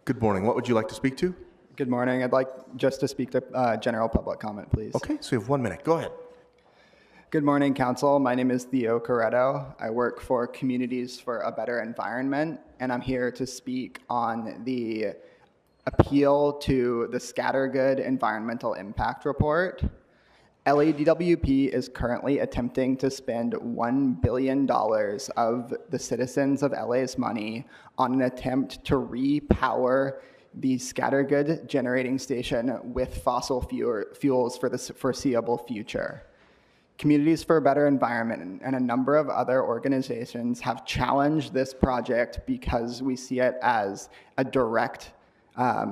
Good morning. What would you like to speak to? Good morning. I'd like just to speak to general public comment, please. Okay, so you have 1 minute. Go ahead. Good morning, Council. My name is Theo Corretto. I work for Communities for a Better Environment, and I'm here to speak on the appeal to the Scattergood Environmental Impact Report. LADWP is currently attempting to spend $1 billion of the citizens of LA's money on an attempt to repower the Scattergood generating station with fossil fuels for the foreseeable future. Communities for a Better Environment and a number of other organizations have challenged this project because we see it as a direct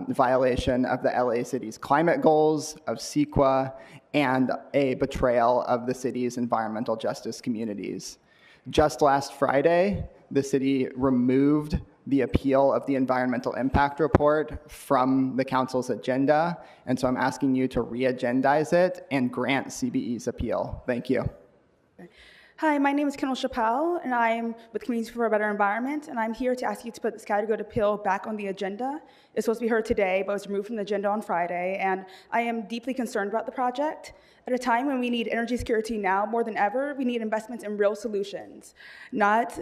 violation of the LA City's climate goals, of CEQA, and a betrayal of the city's environmental justice communities. Just last Friday, the city removed the appeal of the environmental impact report from the council's agenda, and so I'm asking you to re-agendize it and grant CBE's appeal. Thank you. Hi, my name is Kendall Chappelle, and I'm with Communities for a Better Environment, and I'm here to ask you to put the Scattergood appeal back on the agenda. It's supposed to be heard today, but was removed from the agenda on Friday, and I am deeply concerned about the project. At a time when we need energy security now more than ever, we need investments in real solutions, not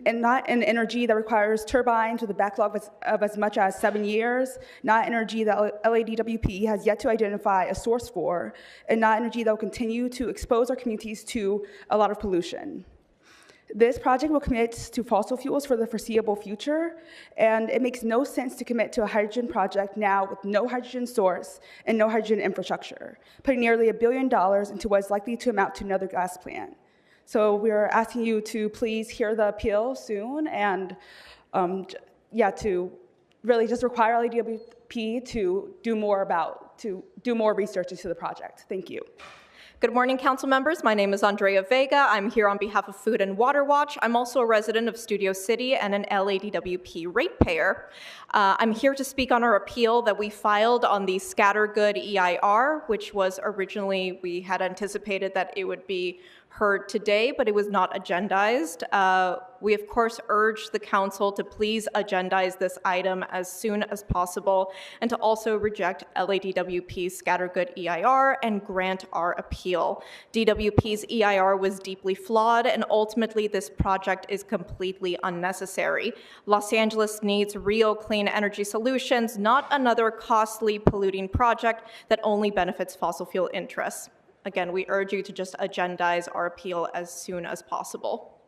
in energy that requires turbines with a backlog of as much as 7 years, not energy that LADWP has yet to identify a source for, and not energy that will continue to expose our communities to a lot of pollution. This project will commit to fossil fuels for the foreseeable future, and it makes no sense to commit to a hydrogen project now with no hydrogen source and no hydrogen infrastructure, putting nearly $1 billion into what is likely to amount to another gas plant. So we're asking you to please hear the appeal soon and to really just require LADWP to do more research into the project. Thank you. Good morning, council members. My name is Andrea Vega. I'm here on behalf of Food and Water Watch. I'm also a resident of Studio City and an LADWP ratepayer. I'm here to speak on our appeal that we filed on the Scattergood EIR, which was originally, we had anticipated that it would be heard today, but it was not agendized. We, of course, urge the council to please agendize this item as soon as possible and to also reject LADWP's Scattergood EIR and grant our appeal. DWP's EIR was deeply flawed, and ultimately this project is completely unnecessary. Los Angeles needs real clean energy solutions, not another costly, polluting project that only benefits fossil fuel interests. Again, we urge you to just agendize our appeal as soon as possible.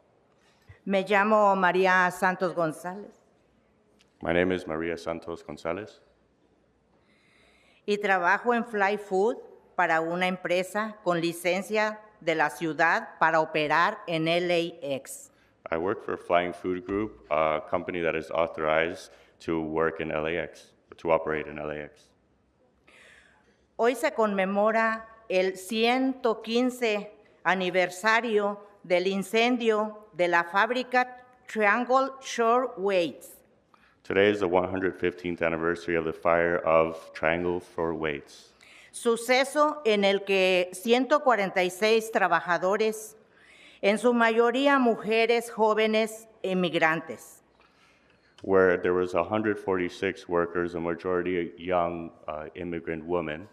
Me llamo María Santos González. My name is Maria Santos González. Y trabajo en Fly Food para una empresa con licencia de la ciudad para operar en LAX. I work for Flying Food Group, a company that is authorized to work in LAX, to operate in LAX. Hoy se conmemora el 115 aniversario del incendio de la fábrica Triangle Shore Weights. Today is the 115th anniversary of the fire of Triangle Shore Weights. Suceso en el que 146 trabajadores, en su mayoría mujeres jóvenes emigrantes, where there was 146 workers, a majority young immigrant women.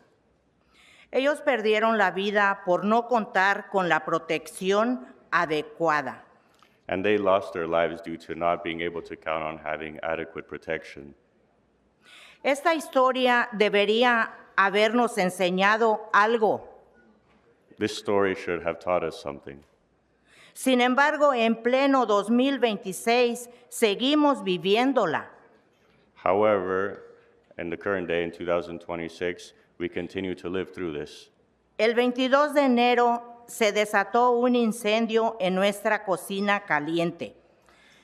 Ellos perdieron la vida por no contar con la protección adecuada. And they lost their lives due to not being able to count on having adequate protection. Esta historia debería habernos enseñado algo. This story should have taught us something. Sin embargo, en pleno 2026, seguimos viviéndola. However, in the current day, in 2026, we continue to live through this. El 22 de enero se desató un incendio en nuestra cocina caliente.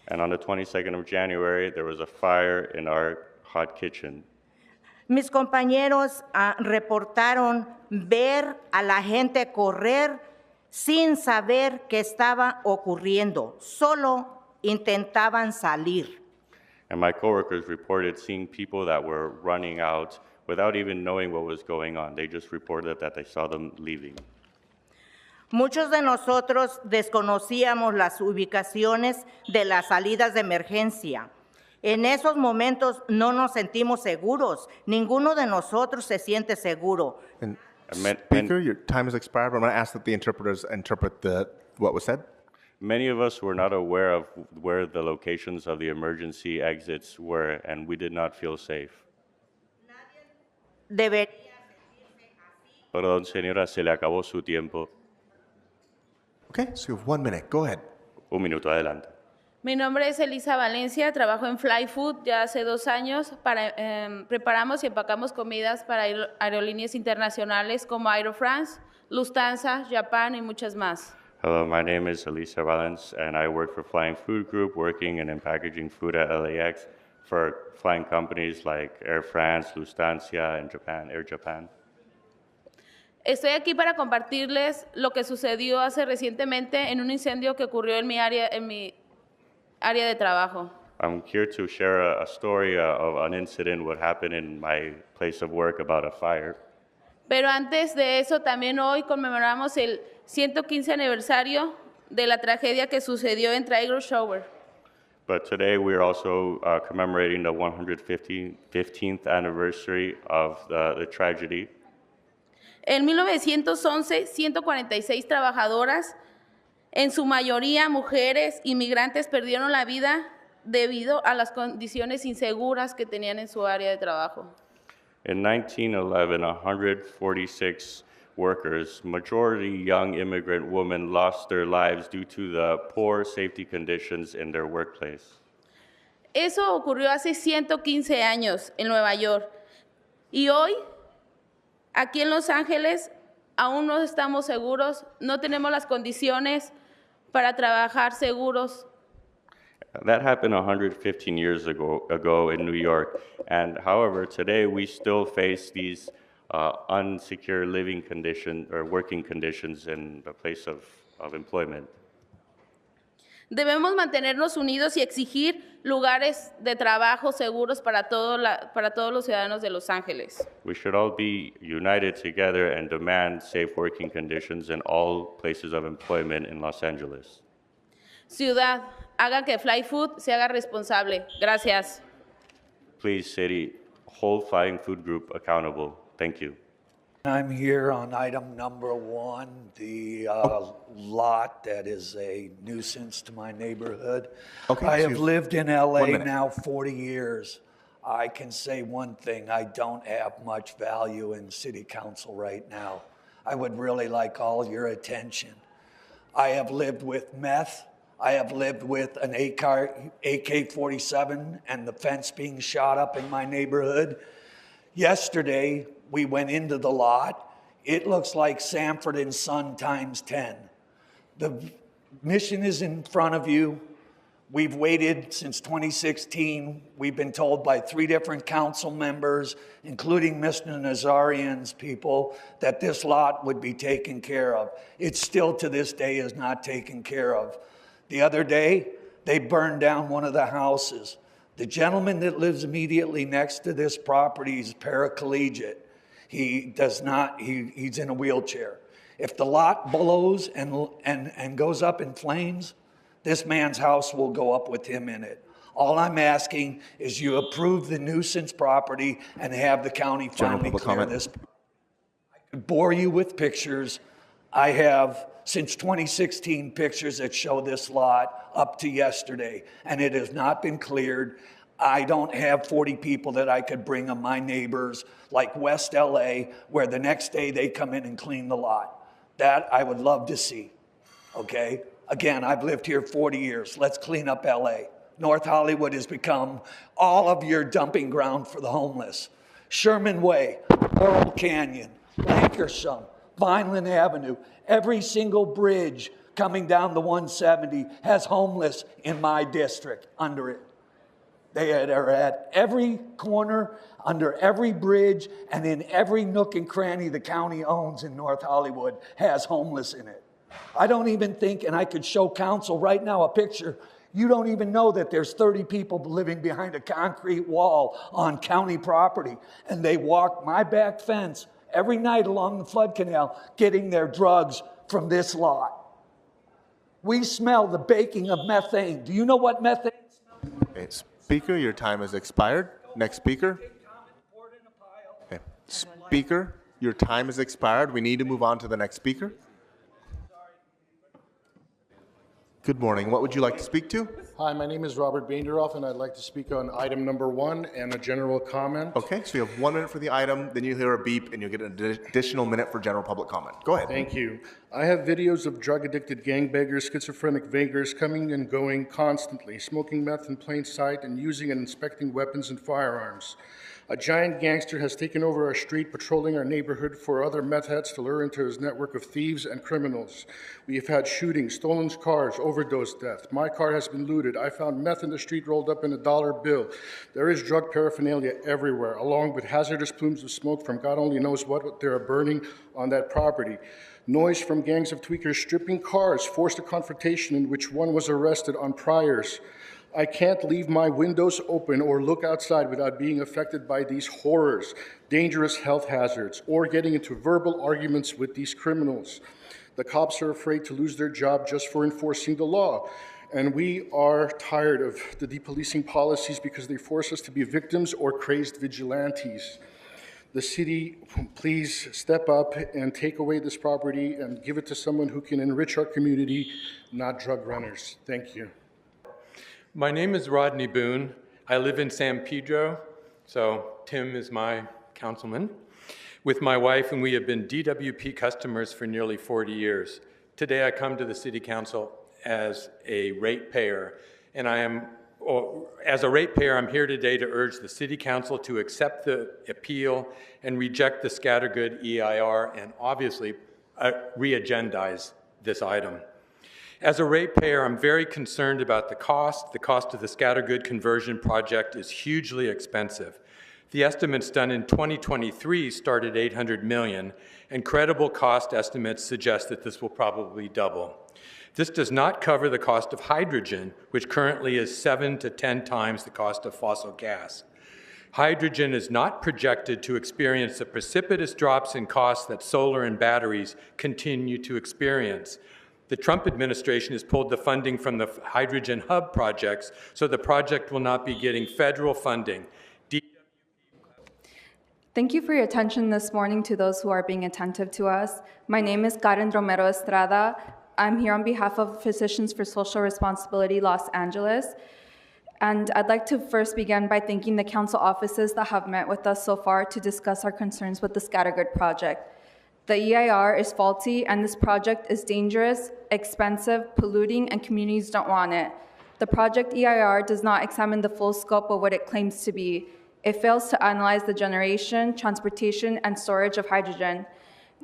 And on the 22nd of January, there was a fire in our hot kitchen. Mis compañeros reportaron ver a la gente correr sin saber qué estaba ocurriendo. Solo intentaban salir. And my coworkers reported seeing people that were running out without even knowing what was going on. They just reported that they saw them leaving. Muchos de nosotros desconocíamos las ubicaciones de las salidas de emergencia. En esos momentos no nos sentimos seguros. Ninguno de nosotros se siente seguro. And Men- speaker, your time has expired, but I'm going to ask that the interpreters interpret what was said. Many of us were not aware of where the locations of the emergency exits were, and we did not feel safe. Debería Perdón, señora, se le acabó su tiempo. Okay, so you have 1 minute. Go ahead. Un minuto, adelante. Mi nombre es Elisa Valencia, trabajo en Fly Food ya hace 2 años. Preparamos y empacamos comidas para aerolíneas internacionales como Air France, Lufthansa, Japan y muchas más. Hello, my name is Elisa Valens, and I work for Flying Food Group, working and packaging food at LAX for flying companies like Air France, Lufthansa, and Japan, Air Japan. Estoy aquí para compartirles lo que sucedió hace recientemente en un incendio que ocurrió en mi área de trabajo. I'm here to share a story of an incident, what happened in my place of work about a fire. Pero antes de eso, también hoy conmemoramos el 115 aniversario de la tragedia que sucedió en Tiger Shower. But today we are also commemorating the 115th anniversary of the tragedy. En 1911, 146 trabajadoras, en su mayoría mujeres inmigrantes, perdieron la vida debido a las condiciones inseguras que tenían en su área de trabajo. In 1911, 146 workers, majority young immigrant women, lost their lives due to the poor safety conditions in their workplace. Eso ocurrió hace 115 años en Nueva York. Y hoy, aquí en Los Ángeles, aún no estamos seguros, no tenemos las condiciones para trabajar seguros. That happened 115 years ago in New York. And however, today we still face these unsecure living conditions or working conditions in the place of employment. Debemos mantenernos unidos y exigir lugares de trabajo seguros para todos los ciudadanos de Los Ángeles. We should all be united together and demand safe working conditions in all places of employment in Los Angeles. Ciudad, hagan que Fly Food se haga responsable. Gracias. Please, city, hold Flying Food Group accountable. Thank you. I'm here on item number 1, the lot that is a nuisance to my neighborhood. Okay, I so have you've- lived in 1 LA minute. now 40 years. I can say one thing, I don't have much value in city council right now. I would really like all your attention. I have lived with meth. I have lived with an AK-47 and the fence being shot up in my neighborhood. Yesterday, we went into the lot. It looks like Sanford and Son times 10. The mission is in front of you. We've waited since 2016. We've been told by 3 different council members, including Mr. Nazarian's people, that this lot would be taken care of. It still to this day is not taken care of. The other day, they burned down one of the houses. The gentleman that lives immediately next to this property is paraplegic. He's in a wheelchair. If the lot blows and goes up in flames, this man's house will go up with him in it. All I'm asking is you approve the nuisance property and have the county General finally public clear comment. this. I could bore you with pictures. I have, since 2016, pictures that show this lot up to yesterday, and it has not been cleared. I don't have 40 people that I could bring them, my neighbors, like West LA, where the next day they come in and clean the lot. That I would love to see, okay? Again, I've lived here 40 years. Let's clean up LA. North Hollywood has become all of your dumping ground for the homeless. Sherman Way, Laurel Canyon, Lankershim, Vineland Avenue, every single bridge coming down the 170 has homeless in my district under it. They are at every corner, under every bridge, and in every nook and cranny the county owns in North Hollywood has homeless in it. I don't even think, and I could show council right now a picture, you don't even know that there's 30 people living behind a concrete wall on county property, and they walk my back fence every night along the flood canal getting their drugs from this lot. We smell the baking of methane. Do you know what methane smells? It's Speaker, your time has expired. Next speaker. Okay. Speaker, your time has expired. We need to move on to the next speaker. Good morning. What would you like to speak to? Hi, my name is Robert Bainderoff, and I'd like to speak on item number 1 and a general comment. Okay, so you have 1 minute for the item, then you'll hear a beep, and you'll get an additional minute for general public comment. Go ahead. Thank you. I have videos of drug-addicted gangbangers, schizophrenic vagars coming and going constantly, smoking meth in plain sight and using and inspecting weapons and firearms. A giant gangster has taken over our street, patrolling our neighborhood for other meth heads to lure into his network of thieves and criminals. We have had shootings, stolen cars, overdose deaths. My car has been looted. I found meth in the street rolled up in a dollar bill. There is drug paraphernalia everywhere, along with hazardous plumes of smoke from God only knows what they are burning on that property. Noise from gangs of tweakers stripping cars forced a confrontation in which one was arrested on priors. I can't leave my windows open or look outside without being affected by these horrors, dangerous health hazards, or getting into verbal arguments with these criminals. The cops are afraid to lose their job just for enforcing the law. And we are tired of the depolicing policies because they force us to be victims or crazed vigilantes. The city, please step up and take away this property and give it to someone who can enrich our community, not drug runners. Thank you. My name is Rodney Boone. I live in San Pedro, so Tim is my councilman, with my wife, and we have been DWP customers for nearly 40 years. Today I come to the City Council as a ratepayer, and as a ratepayer, I'm here today to urge the City Council to accept the appeal and reject the Scattergood EIR and obviously re-agendize this item. As a ratepayer, I'm very concerned about the cost. The cost of the Scattergood conversion project is hugely expensive. The estimates done in 2023 start at $800 million, and credible cost estimates suggest that this will probably double. This does not cover the cost of hydrogen, which currently is 7 to 10 times the cost of fossil gas. Hydrogen is not projected to experience the precipitous drops in costs that solar and batteries continue to experience. The Trump administration has pulled the funding from the hydrogen hub projects, so the project will not be getting federal funding. Thank you for your attention this morning to those who are being attentive to us. My name is Karen Romero Estrada. I'm here on behalf of Physicians for Social Responsibility Los Angeles. And I'd like to first begin by thanking the council offices that have met with us so far to discuss our concerns with the Scattergood project. The EIR is faulty, and this project is dangerous, expensive, polluting, and communities don't want it. The project EIR does not examine the full scope of what it claims to be. It fails to analyze the generation, transportation, and storage of hydrogen.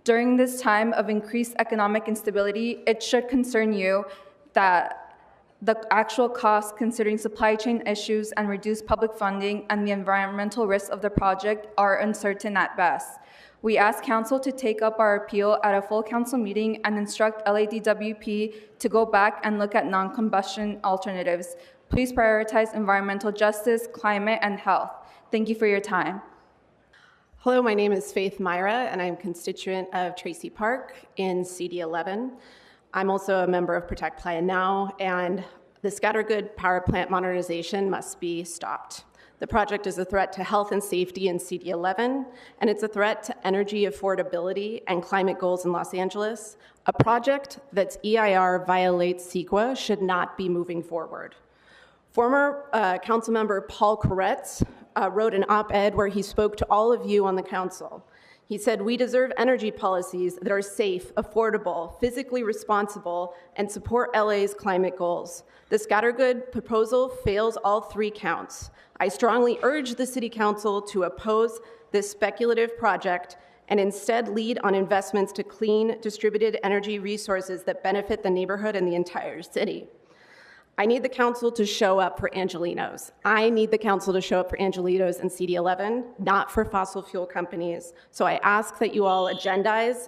During this time of increased economic instability, it should concern you that the actual costs, considering supply chain issues and reduced public funding and the environmental risks of the project, are uncertain at best. We ask Council to take up our appeal at a full Council meeting and instruct LADWP to go back and look at non-combustion alternatives. Please prioritize environmental justice, climate, and health. Thank you for your time. Hello, my name is Faith Myra, and I'm constituent of Tracy Park in CD11. I'm also a member of Protect Playa Now, and the Scattergood power plant modernization must be stopped. The project is a threat to health and safety in CD11, and it's a threat to energy affordability and climate goals in Los Angeles. A project that's EIR violates CEQA should not be moving forward. Former Councilmember Paul Koretz wrote an op-ed where he spoke to all of you on the council. He said, "We deserve energy policies that are safe, affordable, physically responsible, and support LA's climate goals. The Scattergood proposal fails all 3 counts. I strongly urge the City Council to oppose this speculative project and instead lead on investments to clean, distributed energy resources that benefit the neighborhood and the entire city." I need the council to show up for Angelinos. I need the council to show up for Angelinos in CD11, not for fossil fuel companies. So I ask that you all agendize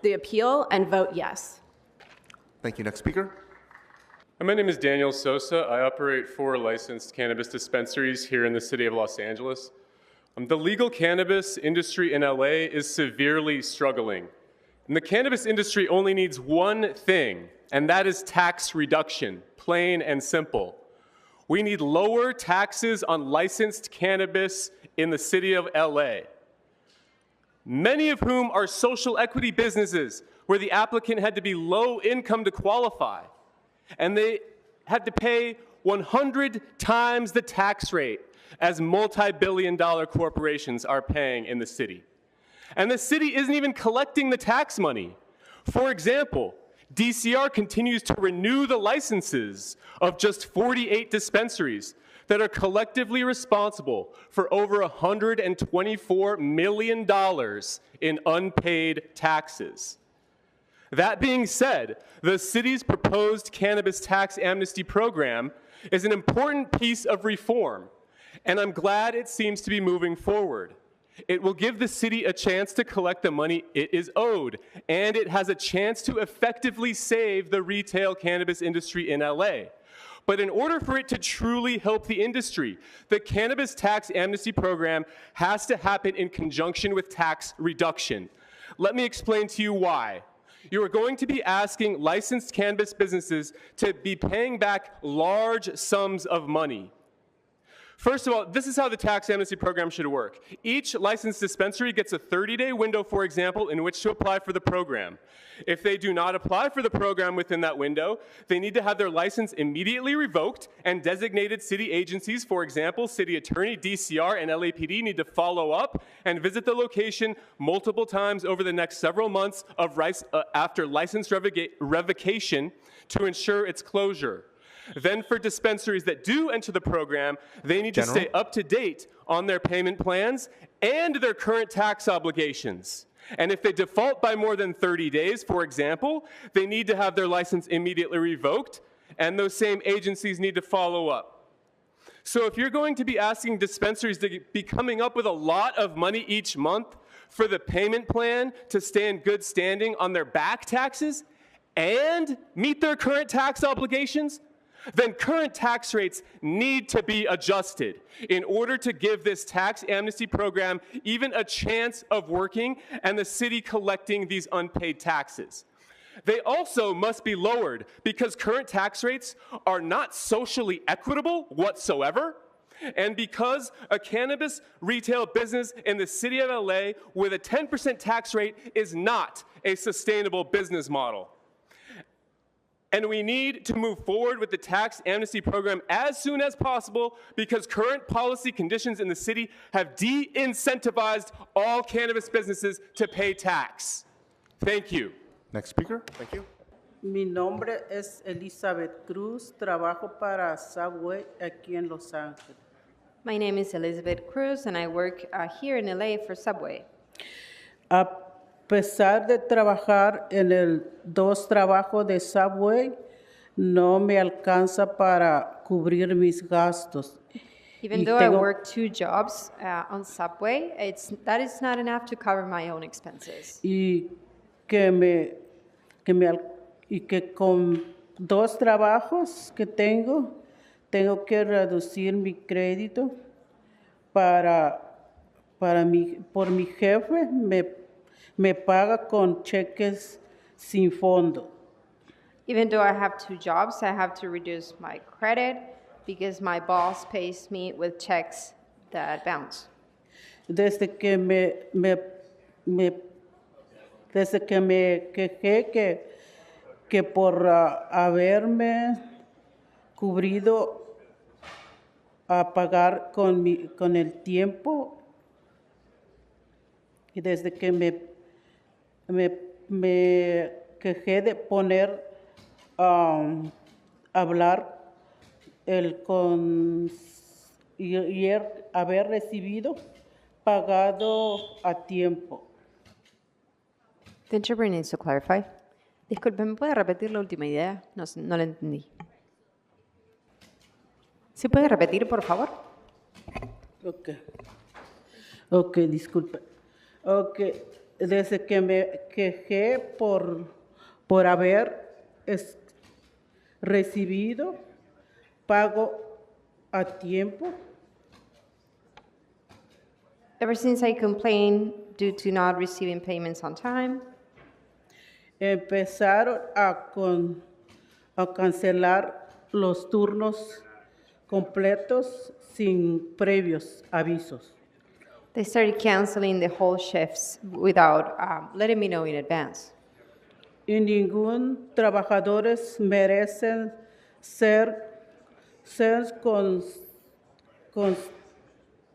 the appeal and vote yes. Thank you. Next speaker. My name is Daniel Sosa. I operate 4 licensed cannabis dispensaries here in the city of Los Angeles. The legal cannabis industry in LA is severely struggling. And the cannabis industry only needs one thing, and that is tax reduction, plain and simple. We need lower taxes on licensed cannabis in the city of LA, many of whom are social equity businesses where the applicant had to be low income to qualify, and they had to pay 100 times the tax rate as multi-billion-dollar corporations are paying in the city. And the city isn't even collecting the tax money. For example, DCR continues to renew the licenses of just 48 dispensaries that are collectively responsible for over $124 million in unpaid taxes. That being said, the city's proposed cannabis tax amnesty program is an important piece of reform, and I'm glad it seems to be moving forward. It will give the city a chance to collect the money it is owed, and it has a chance to effectively save the retail cannabis industry in LA. But in order for it to truly help the industry, the cannabis tax amnesty program has to happen in conjunction with tax reduction. Let me explain to you why. You are going to be asking licensed cannabis businesses to be paying back large sums of money. First of all, this is how the tax amnesty program should work. Each licensed dispensary gets a 30-day window, for example, in which to apply for the program. If they do not apply for the program within that window, they need to have their license immediately revoked, and designated city agencies, for example, city attorney, DCR, and LAPD, need to follow up and visit the location multiple times over the next several months after license revocation to ensure its closure. Then for dispensaries that do enter the program, they need to stay up to date on their payment plans and their current tax obligations. And if they default by more than 30 days, for example, they need to have their license immediately revoked, and those same agencies need to follow up. So if you're going to be asking dispensaries to be coming up with a lot of money each month for the payment plan to stay in good standing on their back taxes and meet their current tax obligations, then current tax rates need to be adjusted in order to give this tax amnesty program even a chance of working and the city collecting these unpaid taxes. They also must be lowered because current tax rates are not socially equitable whatsoever, and because a cannabis retail business in the city of LA with a 10% tax rate is not a sustainable business model. And we need to move forward with the tax amnesty program as soon as possible because current policy conditions in the city have de-incentivized all cannabis businesses to pay tax. Thank you. Next speaker. Thank you. Mi nombre es Elizabeth Cruz. Trabajo para Subway aquí en Los Ángeles. My name is Elizabeth Cruz, and I work here in LA for Subway. A pesar de trabajar en el dos trabajos de Subway, no me alcanza para cubrir mis gastos. Even though I work 2 jobs on Subway, that is not enough to cover my own expenses. Y que con 2 trabajos que tengo que reducir mi crédito por mi jefe me paga con cheques sin fondo. Even though I have 2 jobs, I have to reduce my credit because my boss pays me with checks that bounce. Desde que me quejé que por haberme cubrido a pagar con el tiempo, y desde que me quejé de poner hablar y haber recibido pagado a tiempo. The interpreter needs to clarify. Disculpe, ¿me puede repetir la última idea? No la entendí. ¿Se puede repetir, por favor? Ok, disculpe. Ok, desde que me quejé por haber recibido pago a tiempo. Ever since I complained due to not receiving payments on time, empezaron a cancelar los turnos completos sin previos avisos. They started canceling the whole shifts without letting me know in advance. Y ningún trabajadores merecen ser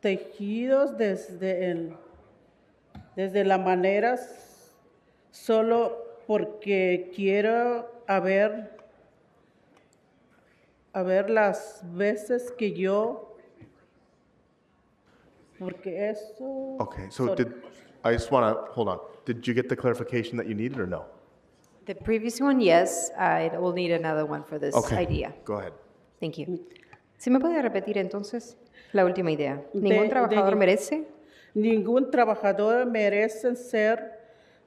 constreñidos desde la manera solo porque quiero haber las veces que yo porque eso. Okay, so I just want to, hold on. Did you get the clarification that you needed or no? The previous one, yes. I will need another one for this Okay, idea. go ahead. Thank you. ¿Sí me puede repetir entonces la última idea? ¿Ningún trabajador merece? Ningún trabajador merece ser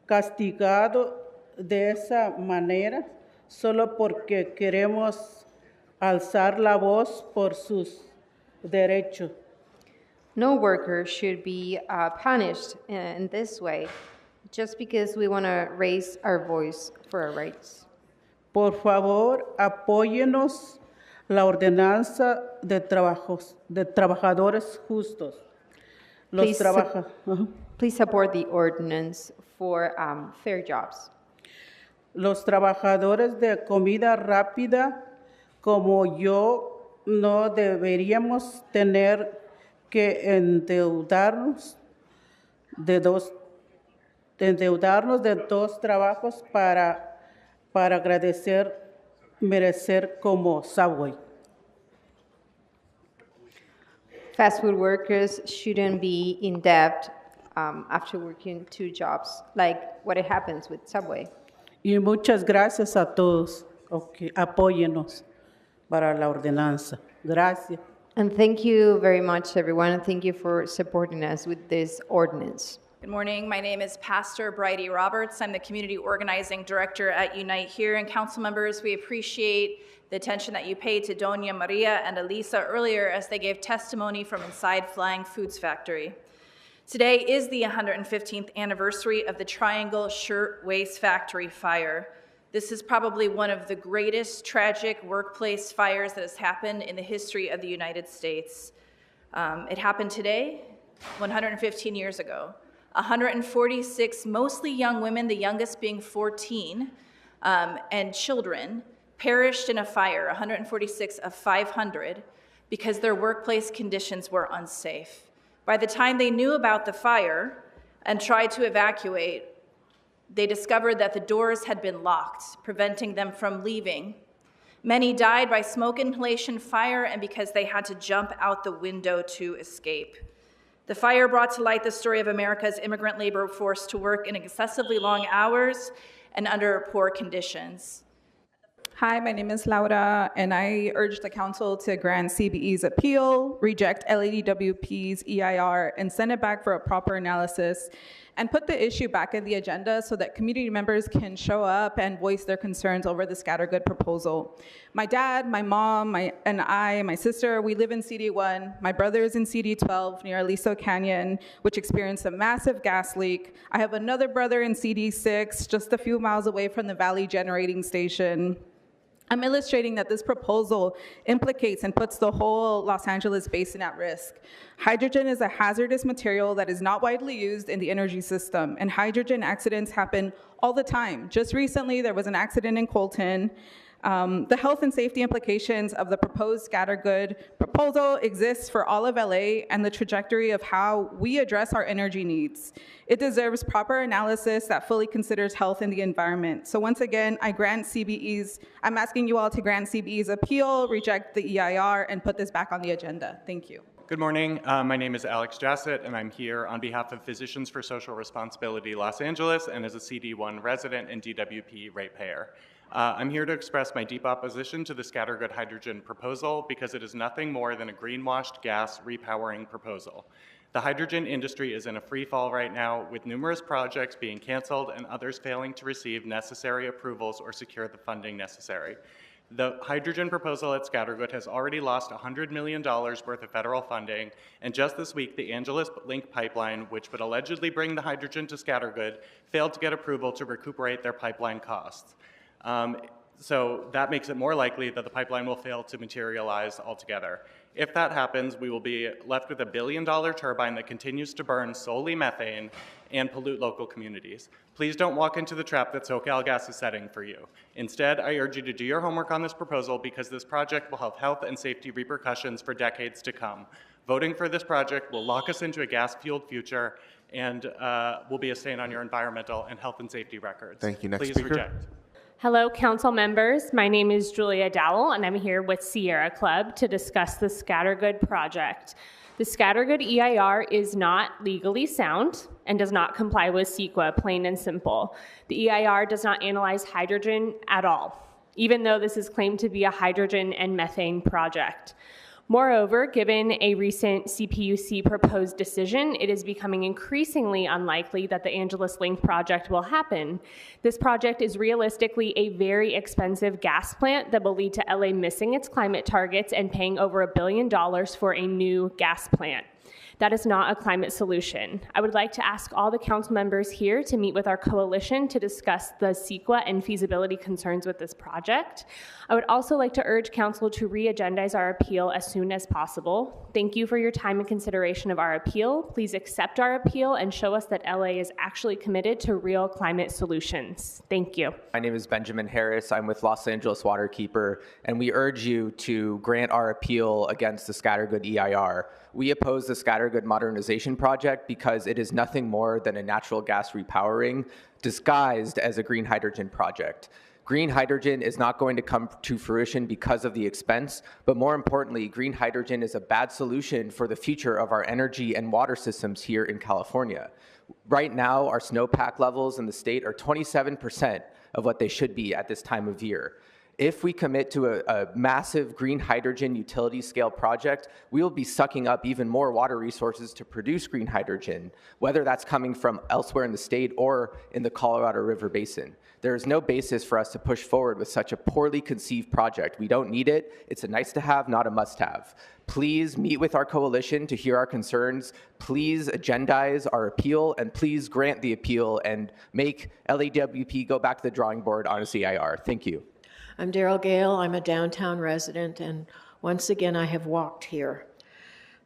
castigado de esa manera solo porque queremos alzar la voz por sus derechos. No worker should be punished in this way just because we want to raise our voice for our rights. Por favor, apóyenos la ordenanza de trabajadores justos. Please support the ordinance for fair jobs. Los trabajadores de comida rápida como yo no deberíamos tener que endeudarnos de dos trabajos para merecer como Subway. Fast food workers shouldn't be in debt after working 2 jobs, like what it happens with Subway. Y muchas gracias a todos. Okay, apóyenos para la ordenanza. Gracias. And thank you very much, everyone, and thank you for supporting us with this ordinance. Good morning. My name is Pastor Bridie Roberts. I'm the Community Organizing Director at Unite Here. And council members, we appreciate the attention that you paid to Doña Maria and Elisa earlier as they gave testimony from inside Flying Foods Factory. Today is the 115th anniversary of the Triangle Shirtwaist Factory fire. This is probably one of the greatest tragic workplace fires that has happened in the history of the United States. It happened today, 115 years ago. 146 mostly young women, the youngest being 14, and children perished in a fire, 146 of 500, because their workplace conditions were unsafe. By the time they knew about the fire and tried to evacuate, they discovered that the doors had been locked, preventing them from leaving. Many died by smoke inhalation, fire, and because they had to jump out the window to escape. The fire brought to light the story of America's immigrant labor forced to work in excessively long hours and under poor conditions. Hi, my name is Laura, and I urge the council to grant CBE's appeal, reject LADWP's EIR, and send it back for a proper analysis, and put the issue back in the agenda so that community members can show up and voice their concerns over the Scattergood proposal. My dad, my mom, my sister, we live in CD1. My brother is in CD12 near Aliso Canyon, which experienced a massive gas leak. I have another brother in CD6, just a few miles away from the Valley Generating Station. I'm illustrating that this proposal implicates and puts the whole Los Angeles basin at risk. Hydrogen is a hazardous material that is not widely used in the energy system, and hydrogen accidents happen all the time. Just recently, there was an accident in Colton. The health and safety implications of the proposed Scattergood proposal exists for all of LA and the trajectory of how we address our energy needs. It deserves proper analysis that fully considers health and the environment. So once again, I'm asking you all to grant CBE's appeal, reject the EIR, and put this back on the agenda. Thank you. Good morning. My name is Alex Jassett, and I'm here on behalf of Physicians for Social Responsibility Los Angeles and as a CD1 resident and DWP ratepayer. I'm here to express my deep opposition to the Scattergood hydrogen proposal because it is nothing more than a greenwashed gas repowering proposal. The hydrogen industry is in a free fall right now, with numerous projects being canceled and others failing to receive necessary approvals or secure the funding necessary. The hydrogen proposal at Scattergood has already lost $100 million worth of federal funding, and just this week, the Angeles Link pipeline, which would allegedly bring the hydrogen to Scattergood, failed to get approval to recuperate their pipeline costs. So that makes it more likely that the pipeline will fail to materialize altogether. If that happens, we will be left with a $1 billion turbine that continues to burn solely methane and pollute local communities. Please don't walk into the trap that SoCalGas is setting for you. Instead, I urge you to do your homework on this proposal because this project will have health and safety repercussions for decades to come. Voting for this project will lock us into a gas-fueled future and will be a stain on your environmental and health and safety records. Thank you. Next Please speaker. reject. Hello, council members. My name is Julia Dowell, and I'm here with Sierra Club to discuss the Scattergood project. The Scattergood EIR is not legally sound and does not comply with CEQA, plain and simple. The EIR does not analyze hydrogen at all, even though this is claimed to be a hydrogen and methane project. Moreover, given a recent CPUC proposed decision, it is becoming increasingly unlikely that the Angeles Link project will happen. This project is realistically a very expensive gas plant that will lead to LA missing its climate targets and paying over $1 billion for a new gas plant. That is not a climate solution. I would like to ask all the council members here to meet with our coalition to discuss the CEQA and feasibility concerns with this project. I would also like to urge council to re-agendize our appeal as soon as possible. Thank you for your time and consideration of our appeal. Please accept our appeal and show us that LA is actually committed to real climate solutions. Thank you. My name is Benjamin Harris. I'm with Los Angeles Waterkeeper, and we urge you to grant our appeal against the Scattergood EIR. We oppose the Scattergood modernization project because it is nothing more than a natural gas repowering disguised as a green hydrogen project. Green hydrogen is not going to come to fruition because of the expense, but more importantly, green hydrogen is a bad solution for the future of our energy and water systems here in California. Right now, our snowpack levels in the state are 27% of what they should be at this time of year. If we commit to a massive green hydrogen utility scale project, we will be sucking up even more water resources to produce green hydrogen, whether that's coming from elsewhere in the state or in the Colorado River Basin. There is no basis for us to push forward with such a poorly conceived project. We don't need it. It's a nice to have, not a must have. Please meet with our coalition to hear our concerns. Please agendize our appeal, and please grant the appeal and make LAWP go back to the drawing board on a CIR. Thank you. I'm Daryl Gale. I'm a downtown resident, and once again, I have walked here.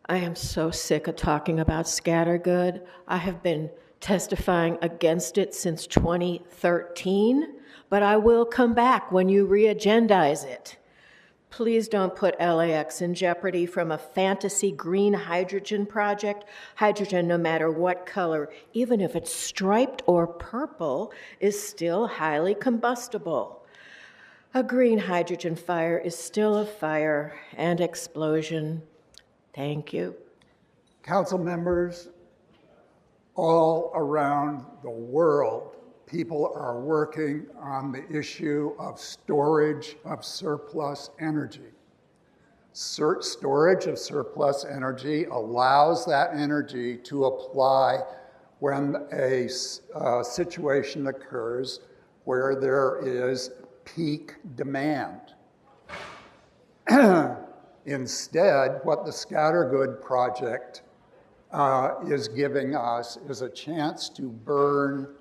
I am so sick of talking about Scattergood. I have been testifying against it since 2013, but I will come back when you re-agendize it. Please don't put LAX in jeopardy from a fantasy green hydrogen project. Hydrogen, no matter what color, even if it's striped or purple, is still highly combustible. A green hydrogen fire is still a fire and explosion. Thank you. Council members, all around the world, people are working on the issue of storage of surplus energy. Storage of surplus energy allows that energy to apply when a situation occurs where there is peak demand. Instead, what the Scattergood project is giving us is a chance to burn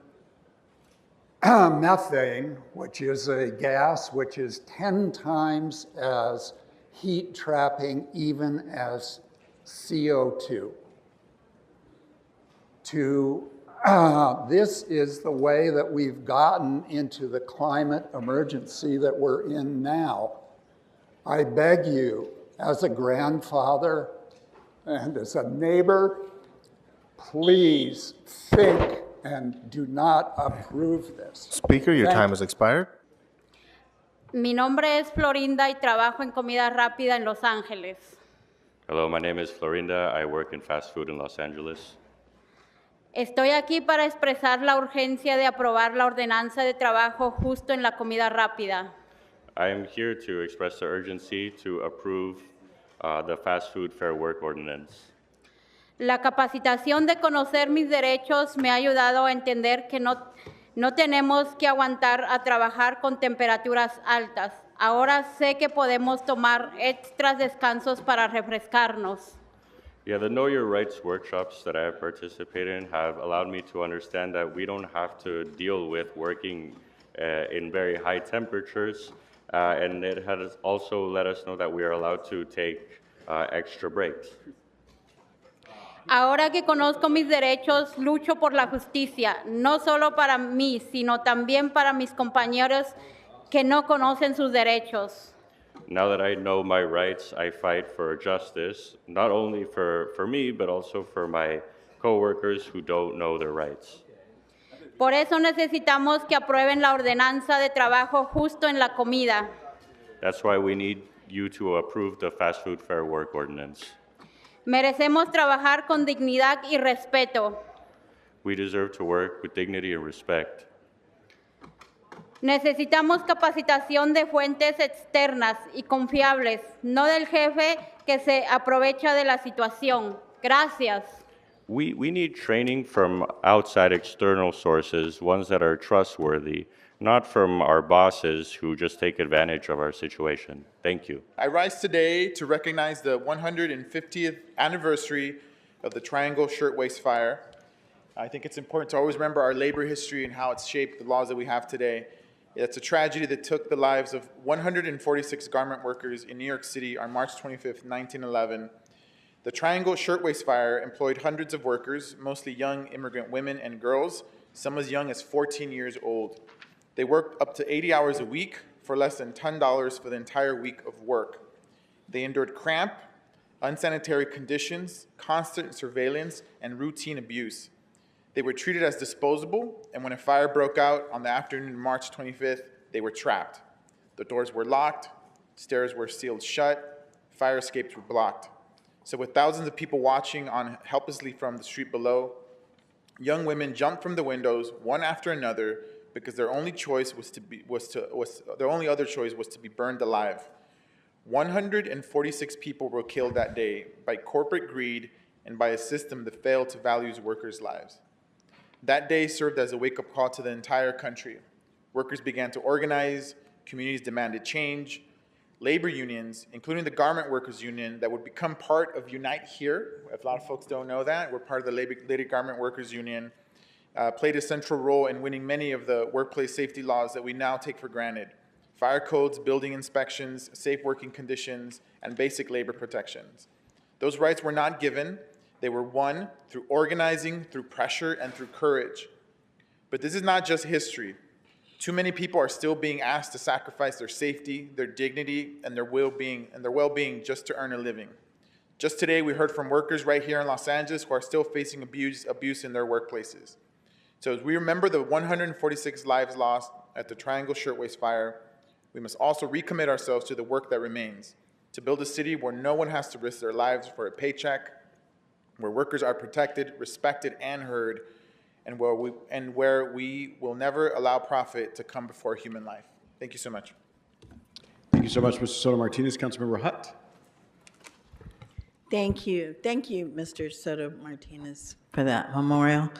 methane, which is a gas which is 10 times as heat trapping even as CO2. This is the way that we've gotten into the climate emergency that we're in now. I beg you, as a grandfather and as a neighbor, please think and do not approve this. Speaker, your time has expired. Mi nombre es Florinda y trabajo en comida rápida en Los Ángeles. Hello, my name is Florinda. I work in fast food in Los Angeles. Estoy aquí para expresar la urgencia de aprobar la ordenanza de trabajo justo en la comida rápida. I am here to express the urgency to approve the fast food fair work ordinance. La capacitación de conocer mis derechos me ha ayudado a entender que no tenemos que aguantar a trabajar con temperaturas altas. Ahora sé que podemos tomar extras descansos para refrescarnos. Yeah, the Know Your Rights workshops that I have participated in have allowed me to understand that we don't have to deal with working in very high temperatures, and it has also let us know that we are allowed to take extra breaks. Ahora que conozco mis derechos, lucho por la justicia, no solo para mí, sino también para mis compañeros que no conocen sus derechos. Now that I know my rights, I fight for justice, not only for me, but also for my coworkers who don't know their rights. Por eso necesitamos que aprueben la ordenanza de trabajo justo en la comida. That's why we need you to approve the fast food fair work ordinance. Merecemos trabajar con dignidad y respeto. We deserve to work with dignity and respect. Necesitamos capacitación de fuentes externas y confiables, no del jefe que se aprovecha de la situación. Gracias. We need training from outside external sources, ones that are trustworthy, not from our bosses who just take advantage of our situation. Thank you. I rise today to recognize the 150th anniversary of the Triangle Shirtwaist Fire. I think it's important to always remember our labor history and how it's shaped the laws that we have today. It's a tragedy that took the lives of 146 garment workers in New York City on March 25th, 1911. The Triangle Shirtwaist Fire employed hundreds of workers, mostly young immigrant women and girls, some as young as 14 years old. They worked up to 80 hours a week for less than $10 for the entire week of work. They endured cramp, unsanitary conditions, constant surveillance, and routine abuse. They were treated as disposable, and when a fire broke out on the afternoon of March 25th, they were trapped. The doors were locked, stairs were sealed shut, fire escapes were blocked. So with thousands of people watching on helplessly from the street below, young women jumped from the windows one after another because their only choice their only other choice was to be burned alive. 146 people were killed that day by corporate greed and by a system that failed to value workers' lives. That day served as a wake-up call to the entire country. Workers began to organize, communities demanded change. Labor unions, including the Garment Workers Union that would become part of Unite Here, if a lot of folks don't know that, we're part of the Lady Garment Workers Union, played a central role in winning many of the workplace safety laws that we now take for granted. Fire codes, building inspections, safe working conditions, and basic labor protections. Those rights were not given. They were won through organizing, through pressure, and through courage. But this is not just history. Too many people are still being asked to sacrifice their safety, their dignity, and their well-being just to earn a living. Just today, we heard from workers right here in Los Angeles who are still facing abuse in their workplaces. So as we remember the 146 lives lost at the Triangle Shirtwaist Fire, we must also recommit ourselves to the work that remains, to build a city where no one has to risk their lives for a paycheck, where workers are protected, respected, and heard, and where we will never allow profit to come before human life. Thank you so much. Thank you so much, Mr. Soto Martinez. Councilmember Hutt. Thank you. Thank you, Mr. Soto Martinez, for that memorial.